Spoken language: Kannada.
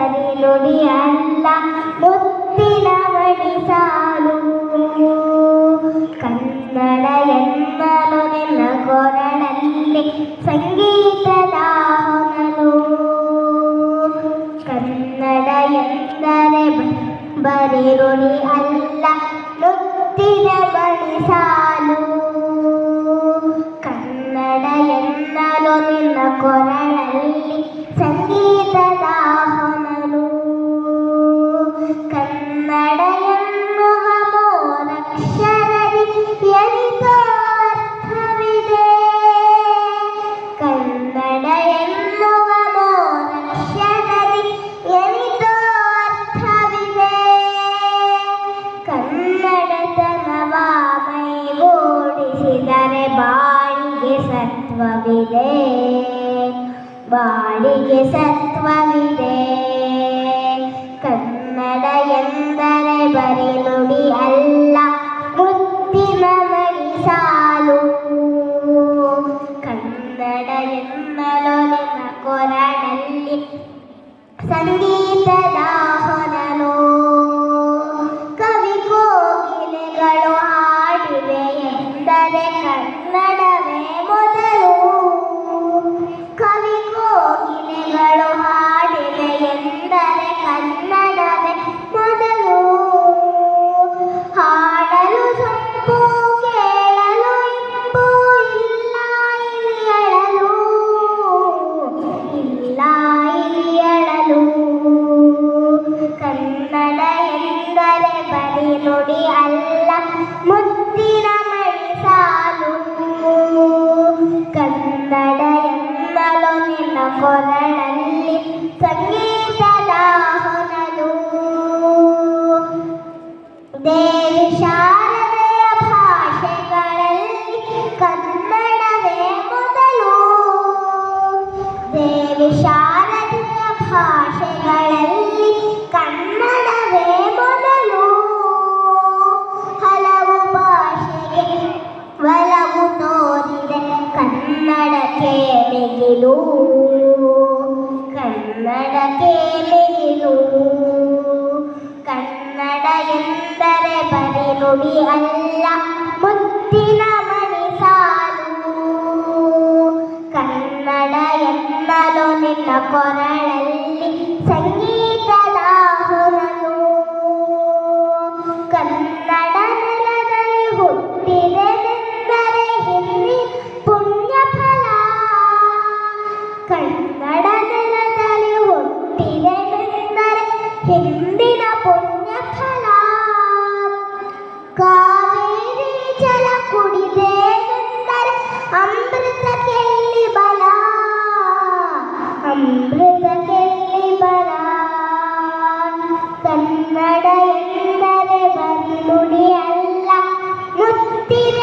ಬರಿನುಡಿಯಲ್ಲ ಮುತ್ತಿನ ಮಣಿಸಾಲು. ಕನ್ನಡ ಎನ್ನಲು ನಿನ್ನ ಕೊರಳಲ್ಲಿ ಸಂಗೀತದ ಹೊನಲು. ಕನ್ನಡ ಎಂದರೆ ಬರಿನುಡಿ ಅಲ್ಲ ಮುತ್ತಿನ ಮಣಿಸಾಲು. ಕನ್ನಡ ಎನ್ನಲು ನಿನ್ನ ಕೊರಳಲ್ಲಿ ಸಂಗೀತದ ಹೊನಲು. ಕನ್ನಡ ಎನ್ನುವ ಮೂರಕ್ಷರದಿ ಎನಿತೋ ಅರ್ಥವಿದೆ. ಕನ್ನಡ ಎನ್ನುವ ಮೂರಕ್ಷರದಿ ಎನಿತೋ ಅರ್ಥವಿದೆ. ಕನ್ನಡತನವ ಮೈಗೂಡಿಸಿದರೆ ಬಾಳಿಗೆ ಸತ್ವವಿದೆ. ಬಾಳಿಗೆ ಸತ್ವವಿದೆ. ಕನ್ನಡ ಎಂದರೆ ಬರಿನುಡಿ ಅಲ್ಲ ಮುತ್ತಿನ ಮಣಿಸಾಲು. ಕನ್ನಡ ಎನ್ನಲು ನಿನ್ನ ಕೊರಳಲ್ಲಿ ಸಂಗೀತದ ಹೊನಲು. ಕವಿ ಕೋಗಿಲೆಗಳು ಹಾಡಿವೆ ಎಂದರೆ ಕನ್ನಡವೇ ಮೊದಲು. ಕವಿ ಕೋಗಿಲೆಗಳು ಹಾಡಿವೆ ಎಂದರೆ ಕನ್ನಡವೇ ಮೊದಲು. ಹಾಡಲು ಸೊಂಪು ಕೇಳಲು ಇಂಪು ಇಲ್ಲ ಇಲಿಯಳಲು. ಇಲ್ಲ ಇಲಿಯಳಲು. ಕನ್ನಡ ಎಂದರೆ ಬರಿನುಡಿ ಅಲ್ಲ ಮುತ್ತಿನ ಮಣಿಸಾಲು. ಕನ್ನಡ ಎನ್ನಲು ನಿನ್ನ ಕೊರಳಲ್ಲಿ ಸಂಗೀತದ ಹೊನಲು. ದೇವಿ ಶಾರದೆಯ ಭಾಷೆಗಳಲ್ಲಿ ಕನ್ನಡವೇ ಮೊದಲು. ದೇವಿ ಶಾರದೆಯ ಭಾಷೆಗಳಲ್ಲಿ ಕನ್ನಡವೇ ಮೊದಲು. ಹಲವು ಭಾಷೆಗೆ ಒಲವು ತೋರಿದೆ ಕನ್ನಡಕ್ಕೆ ಮಿಗಿಲು. ಕನ್ನಡಕ್ಕೆ ಮಿಗಿಲು. ಕನ್ನಡ ಎಂದರೆ ಬರಿನುಡಿ ಅಲ್ಲ ಮುತ್ತಿನ ಮಣಿಸಾಲು. ಕನ್ನಡ ಎನ್ನಲು ನಿನ್ನ ಕೊರಳಲ್ಲಿ ಸಂಗೀತದ ಹೊನಲು. ಕನ್ನಡ ನೆಲದಲ್ಲಿ ಹುಟ್ಟಿದೆನೆಂದರೆ ಹಿಂದಿ ಪುಣ್ಯ ಫಲ. ಕನ್ನಡ ನೆಲದಲ್ಲಿ ಹುಟ್ಟಿದೆನೆಂದರೆ ಹಿಂದಿನ ಪುಣ್ಯ ಫಲ. ಕಾವೇರಿ ಜಲ ಕುಡಿದೆನೆಂದರೆ ಅಮೃತಕ್ಕೆಲ್ಲಿ ಬಲ. ಅಮೃತಕ್ಕೆಲ್ಲಿ ಬಲ. ಕನ್ನಡ ಎಂದರೆ ಬರಿನುಡಿ ಅಲ್ಲ ಮುತ್ತಿನ